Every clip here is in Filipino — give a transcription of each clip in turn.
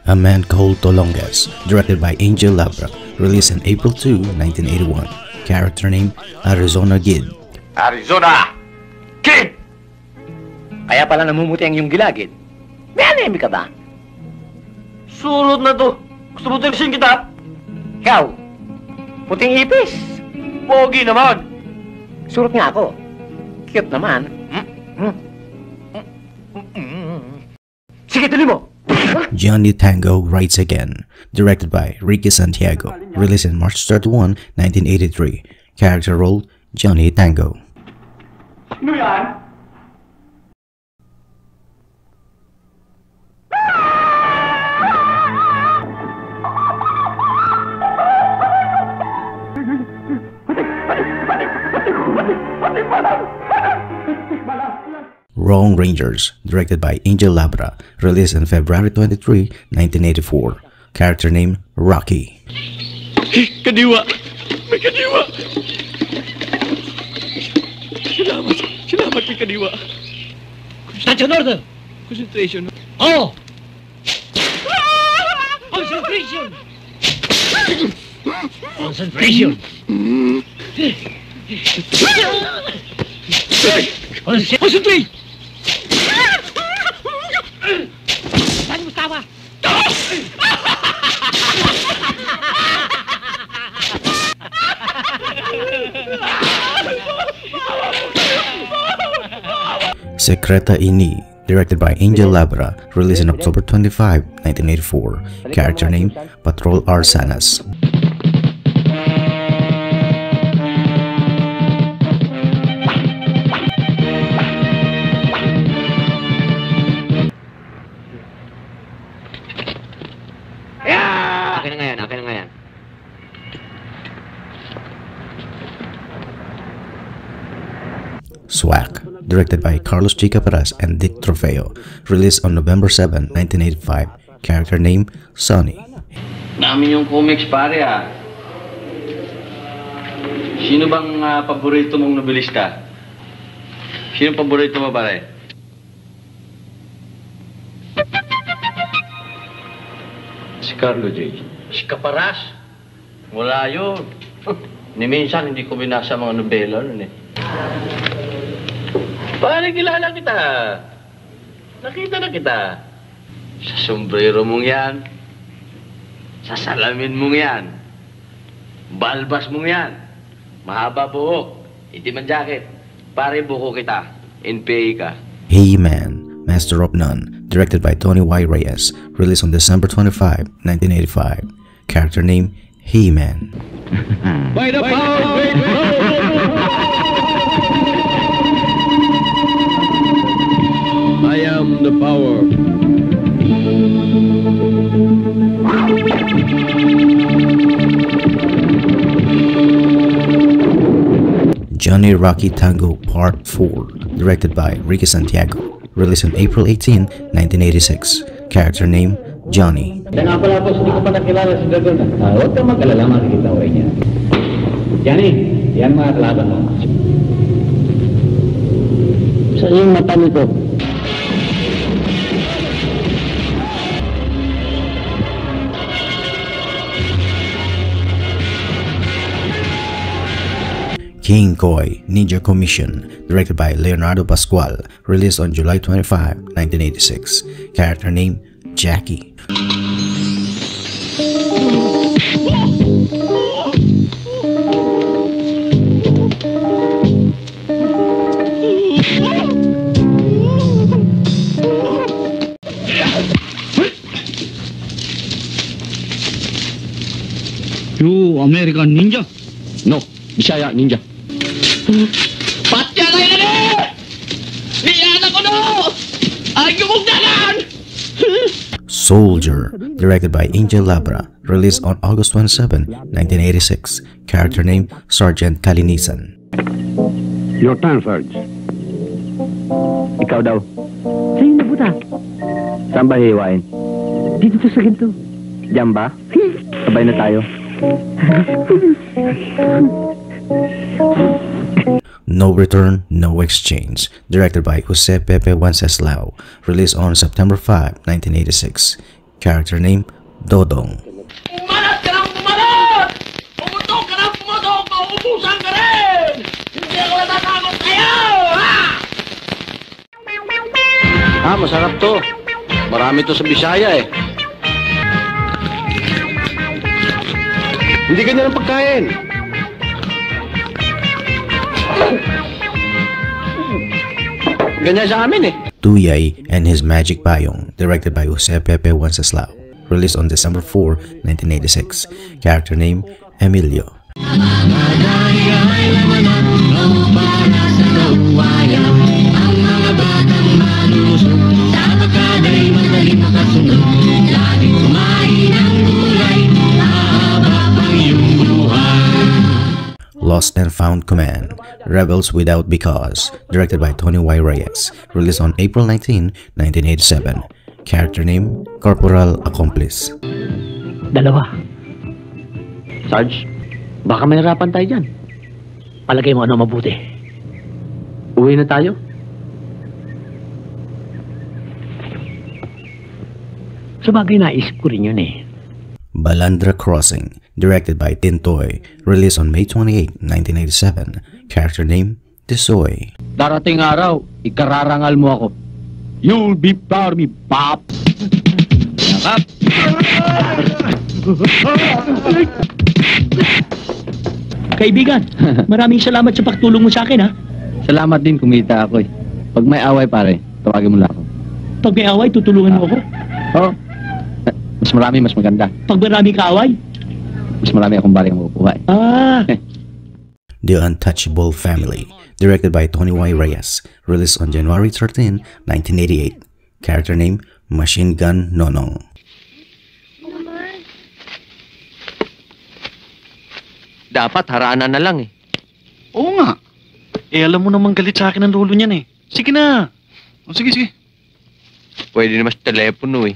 A Man Called Tolongas, directed by Angel Labra, released on April 2, 1981. Character name, Arizona Kid. Arizona Kid! Kaya pala namumuti ang iyong gilagid. May anemi ka ba? Surot na to. Gusto mo tulisin kita? Ikaw, puting ipis. Pogi naman. Surot nga ako. Cute naman. Sige, tuloy mo. Johnny Tango Rides Again, directed by Ricky Santiago, released on March 31, 1983. Character role, Johnny Tango. Ano yan? Wrong Rangers, directed by Angel Labra, released on February 23, 1984. Character name, Rocky. Kadiwa! May kadiwa! Salamat may kadiwa. Station order! Concentration. Oh! Concentration! Concentration! Concentrate! Saan mo tawa? Secreta Ini, directed by Angel Labra, released on October 25, 1984. Character name, Patrol Arsanas. Akin na nga yan. Swag, directed by Carlos Chica Perez and Dick Trofeo, released on November 7, 1985. Character name, Sonny. Namin yung comics, pare, ah. Sino bang paborito mong novelista? Sino paborito mo, pare? Si Carlo J. Si Caparas? Wala yun. Ni minsan, hindi ko binasa mga nobela nun eh. Pare, kilala kita. Nakita na kita. Sa sombrero mong yan. Sa salamin mong yan. Balbas mong yan. Mahaba buhok. Itim ang jacket. Pare, buko kita. NPA ka. Hey Man, Master of None, directed by Tony Y. Reyes, released on December 25, 1985. Character name, Hey Man. By the power of great I am the power. Johnny Rocky Tango Part 4, directed by Ricky Santiago, released on April 18, 1986. Character name, Johnny. Kaya nga pala po, hindi ko pa nakilala si Dragon. Huwag kang mag-alala, makikita ko niya. Johnny, yan mga kalaban mo. Sa iyong mata nito. King Koi Ninja Commission, directed by Leonardo Pascual, released on July 25, 1986. Character name, Jackie. You American ninja? No, Bisaya Ninja. Patya na yun eh! Iyan ako no! Ayaw mong dalan! Soldier, directed by Angel Labra, released on August 27, 1986. Character name, Sergeant Kalinisan. Your turn, Sarge. Ikaw daw. Sa'yo na buta. Saan ba hiwain? Dito to sa ganito. Diyan ba? Sabay na tayo. No Return, No Exchange, directed by Jose Pepe Wenceslao, released on September 5, 1986. Character name, Dodong. Umalat ka ng umalat! Pumutok ka ng pumutok! Mauubusan ka rin! Hindi ako natatakot sa'yo! Ha? Masarap to. Marami to sa Bisaya eh. Hindi ganyan ang pagkain. Ganyan sa amin eh. Tuyay and His Magic Payong, directed by Jose Pepe Wenceslao. Released on December 4, 1986. Character name, Emilio. Lost and Found Command, Rebels Without Because, directed by Tony Y. Reyes. Released on April 19, 1987. Character name, Corporal Accomplice. Dalawa. Sarge, baka mahirapan tayo dyan. Palagay mo ano mabuti. Uwi na tayo. Sabagay naisip ko rin yun eh. Balandra Crossing, directed by Tintoy. Released on May 28, 1987. Character name, Tisoy. Darating araw, ikararangal mo ako. You'll be proud of me, Pop. Yakap. Kaibigan, maraming salamat sa pagtulong mo sa akin ha. Salamat din kumita ako eh. Pag may away pare, tawagin mo lang ako. Pag may away, tutulungan mo ako. Oo. Mas marami, mas maganda. Pag marami ka away. Mas marami akong bari ang makukuha eh. Ah, The Untouchable Family, directed by Tony Y. Reyes. Released on January 13, 1988. Character name, Machine Gun Nonong. Dapat haranan na lang eh. Oo nga. Eh, alam mo namang galit sa akin ang lolo niyan eh. Sige na. O, sige, sige. Pwede naman sa telepono eh.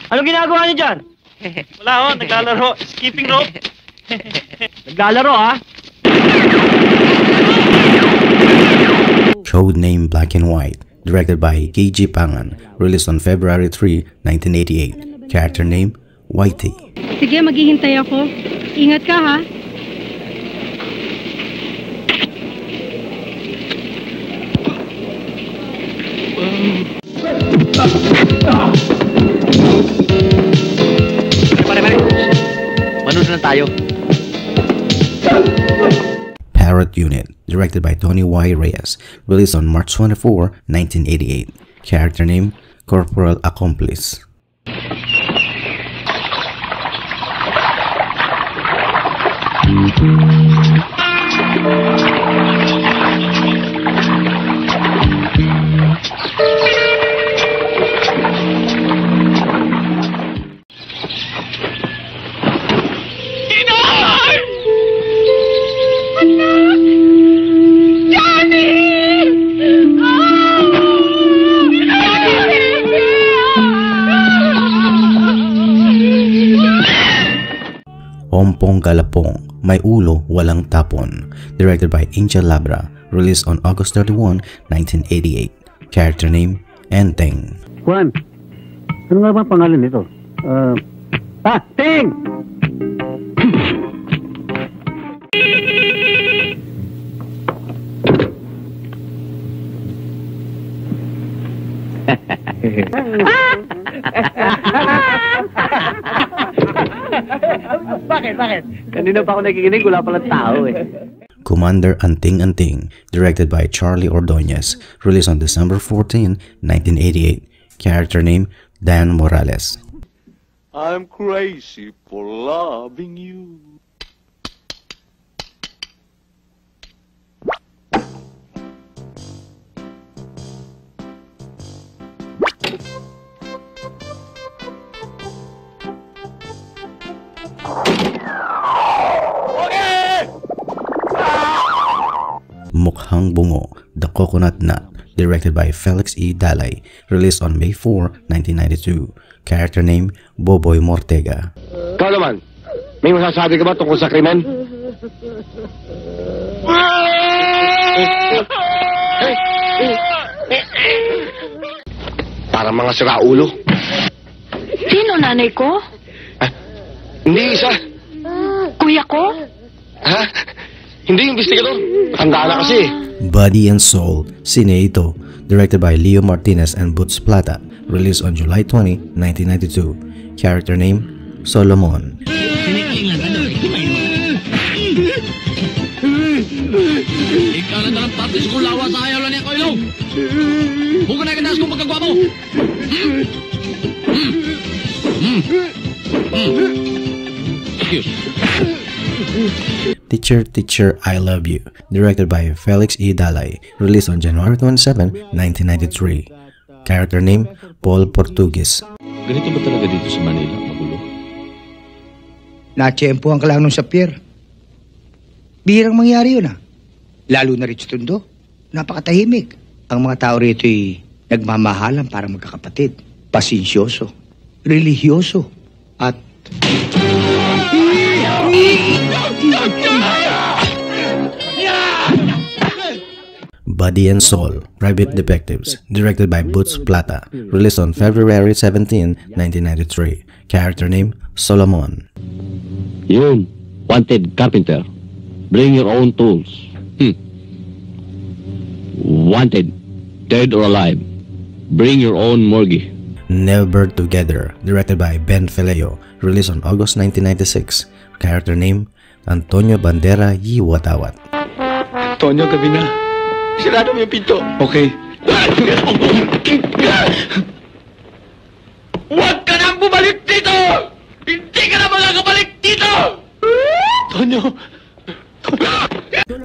Ano ginagawa niyo dyan? Wala ho, naglalaro. Skipping rope. Naglalaro ha? Codename Black and White, directed by KG Pangan. Released on February 3, 1988. Character name, Whitey. Sige, maghihintay ako. Ingat ka, ha? Pare. Manood na tayo. Parrot Unit, directed by Tony Y. Reyes. Released on March 24, 1988. Character name, Corporal Accomplice. Ompong Galapong, May Ulo, Walang Tapon, directed by Angel Labra. Released on August 31, 1988. Character name, Enteng. Juan, ano nga ba pangalan nito? Ting! Bakit? Kanina pa ako nakikinig, wala palang tao eh. Commander Anting Anting, directed by Charlie Ordonez. Released on December 14, 1988. Character name, Dan Morales. I'm crazy for loving you. Mukhang Bungo, The Coconut Nut, directed by Felix E. Dalay. Released on May 4, 1992. Character name, Boboy Mortega. Ikaw naman, may masasabi ka ba tungkol sa krimen? Para mga siraulo. Sino nanay ko? Hindi isa. Kuya ko? Ha? Hindi investigador. Matanda na kasi. Body and Soul, sine ito, directed by Leo Martinez and Boots Plata, released on July 20, 1992. Character name, Solomon. Ikaw na dalang patis kung lawa sa ayaw lang niya ko ilong. Huwag na kinaas kong pagkagawa mo. Excuse. Teacher, I Love You, directed by Felix E. Dalay, released on January 27, 1993. Character name, Paul Portugues. Ganito ba talaga dito sa Manila, magulo? Natsyempohan ka lang nung sa pier. Bihirang mangyari yun Lalo na rin sa Tondo. Napakatahimik. Ang mga tao rito'y nagmamahalan para magkakapatid. Pasensyoso, relihiyoso, at... Body and Soul, Private Detectives, directed by Boots Plata, released on February 17, 1993. Character name, Solomon. Yun, wanted carpenter. Bring your own tools. Wanted, dead or alive. Bring your own morgue. Never Together, directed by Ben Fileo, released on August 1996. Character name, Antonio Bandera Yiwatawat. Antonio, gabi na. Sirado mo yung pinto. Okay. Huwag ka nang bumalik dito! Hindi ka na makakabalik dito! Antonio.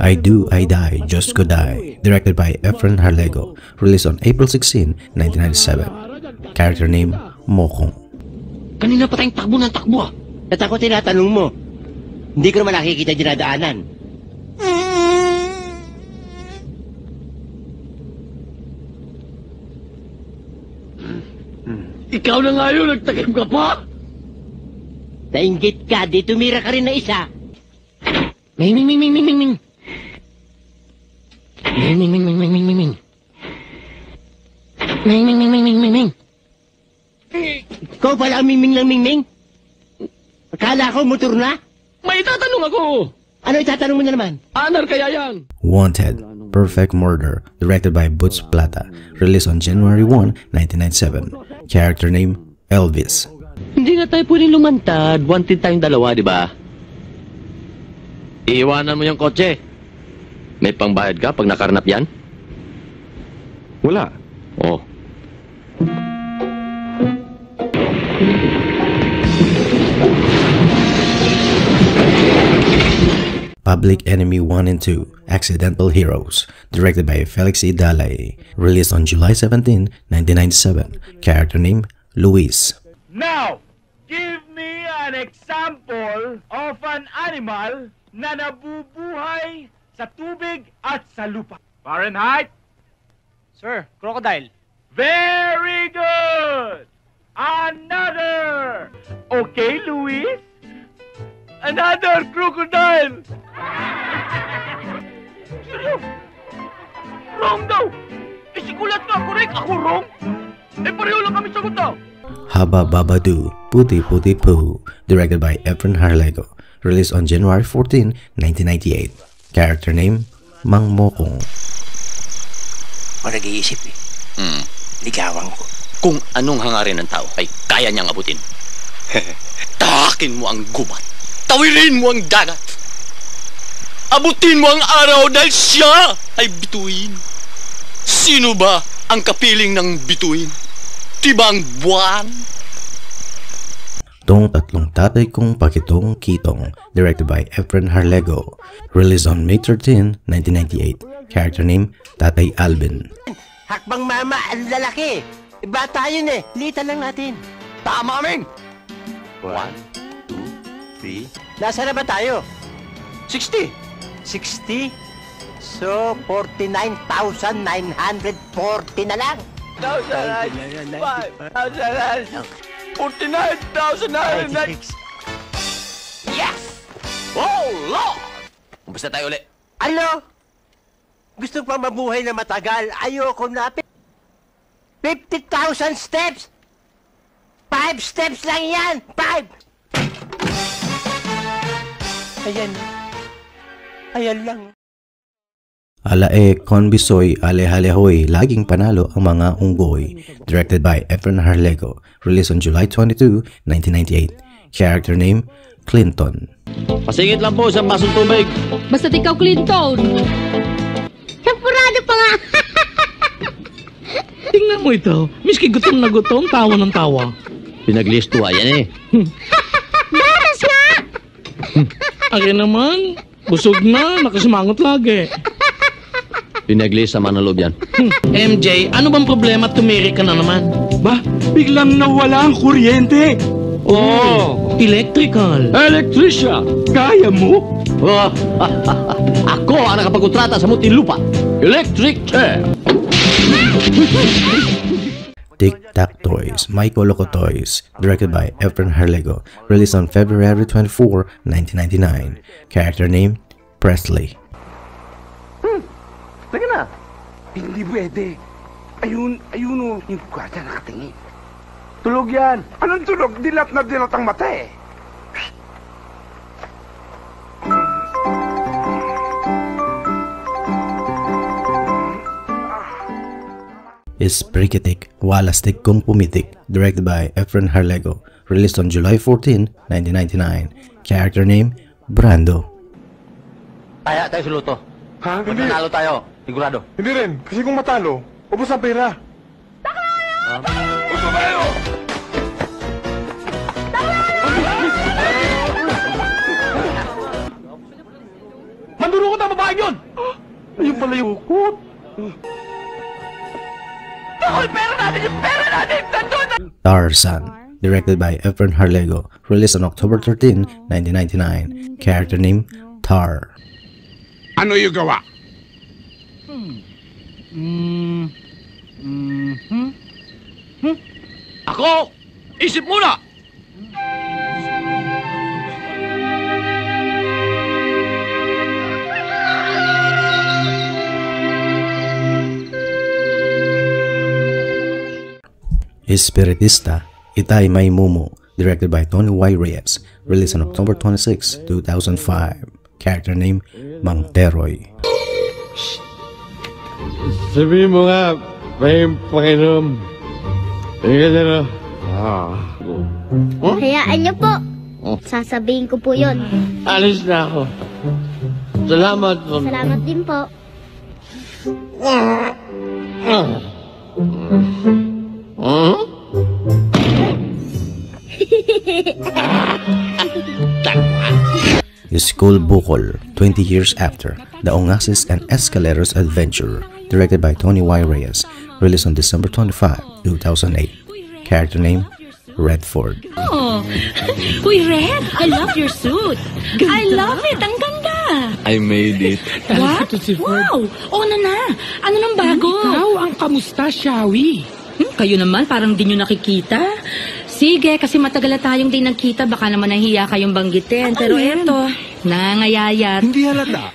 I Do, I Die, Just Go Die, directed by Efren Harlego, released on April 16, 1997. Character name, Mokong. Kanina pa tayong takbo ng takbo At ako tinatanong mo, hindi ko naman nakikita dinadaanan. Ikaw na nga yun, nagtakim ka pa? Nainggit ka, di tumira ka rin na isa. Ming, ming, ming, ming, ming, ming, ming. Ming, ming, ming, ming, ming, ming, ming, ming. Ming, ming, ming, ming, ming, ming, ming. Ikaw pala ang mingming ng mingming? Akala ko motor na? May tatanong ako. Ano itatanong mo na naman? Anar kaya yan? Wanted, Perfect Murder, directed by Boots Plata, released on January 1, 1997. Character name, Elvis. Hindi na tayo pwedeng lumantad. Wanted tayong dalawa, di ba? Iiwanan mo yung kotse. May pangbayad ka pag nakarnap yan? Wala. Oh. Public Enemy 1 and 2, Accidental Heroes, directed by Felix E. Dalay, released on July 17, 1997. Character name, Luis. Now, give me an example of an animal na nabubuhay sa tubig at sa lupa. Fahrenheit? Sir, crocodile. Very good! Another! Okay, Luis? Another crocodile! Seryo? Wrong daw! Eh, sigulat ka, correct? Ako wrong? Eh, pareho lang kami sagot daw. Haba Babadu, Puti Puti Poo, directed by Efren Harlego, released on January 14, 1998. Character name, Mang Mokong. O nag-iisip Ligawan ko. Kung anong hangarin ng tao ay kaya niyang abutin. Tahakin mo ang gubat. Tawirin mo ang dagat. Abutin mo ang araw dahil siya ay bituin. Sino ba ang kapiling ng bituin? Diba ang buwan? Tong Tatlong Tatay Kong Pakitong Kitong, directed by Efren Harlego, released on May 13, 1998. Character name, Tatay Alvin. Hakbang mama, ang lalaki. Bata yun eh. Litan lang natin. Tama, Ming! 1, 2, 3. Nasa na ba tayo? 60! 60? So, 49,940 na lang. 49,900! Yes! Oh, Lord! Kumusta tayo ulit? Ano? Gusto pa mabuhay na matagal. Ayoko na. 50,000 steps! 5 steps lang yan! 5! Ayan. Ayan lang. Alae Konbisoy Alehalehoy, laging panalo ang mga unggoy. Directed by Efren Harlego. Released on July 22, 1998. Character name, Clinton. Pasingit lang po sa basong tubig. Basta't ikaw, Clinton. Sampurado pa nga. Tingnan mo ito. Miski gutom na gutom, tawa ng tawa. Pinaglisto yan eh. Daras nga. Akin naman, busog na, nakasimangot lagi. Pinaglis sa manaloob yan. MJ, ano bang problema at tumiri ka na naman? Ba, biglang nawala ang kuryente. Oh, electrical. Electrician, kaya mo? Oh, ako ang nakapagkontrata sa Muntinlupa. Electric chair. Tic Tac Toys, Michael Loco Toys. Directed by Efren Harlego. Released on February 24, 1999. Character name, Presley. Teka na. Hindi pwede. Ayun o, yung kwarta nakatingin. Tulog yan. Anong tulog? Dilat na dilat ang mata eh. Isprikitik, Walastik kung pumitik. Directed by Efren Harlego. Released on July 14, 1999. Character name, Brando. Kaya tayo sa luto. Ha? Hindi. Manalo tayo. Sigurado. Hindi rin. Kasi kung matalo, ubos ang pera. Ubos ang pera! Mandurukot ang babae yun! Ayun pala yung hukot. Takol, pera natin! Yung pera natin! Nandun! Tarzan. Directed by Efren Harlego. Released on October 13, 1999. Character name, Tar. Ano yung gawa? Ako! Isip muna! Espiritista, Itay May Mumu. Directed by Tony Y. Reyes. Released on October 26, 2005. Character name, Mang Teroy. Sabihin mo nga, may pakinom. Tingnan na na. Hayaan niyo po. Sasabihin ko po yun. Alis na ako. Salamat. Salamat din po. School Bukol, 20 Years After, The Ongasis and Escaleros Adventure. Directed by Tony Y. Reyes. Released on December 25, 2008. Character name, Redford. Oh, uy, Red, I love your suit. I love it, ang ganda. I made it. What? Wow, na na. Ano nang bago? Ikaw ang kamusta, Shawi? Kayo naman, parang di nyo nakikita. Sige, kasi matagal na tayong di nagkita, baka naman nahiya kayong banggitin. Pero eto, nangayayat. Hindi halata.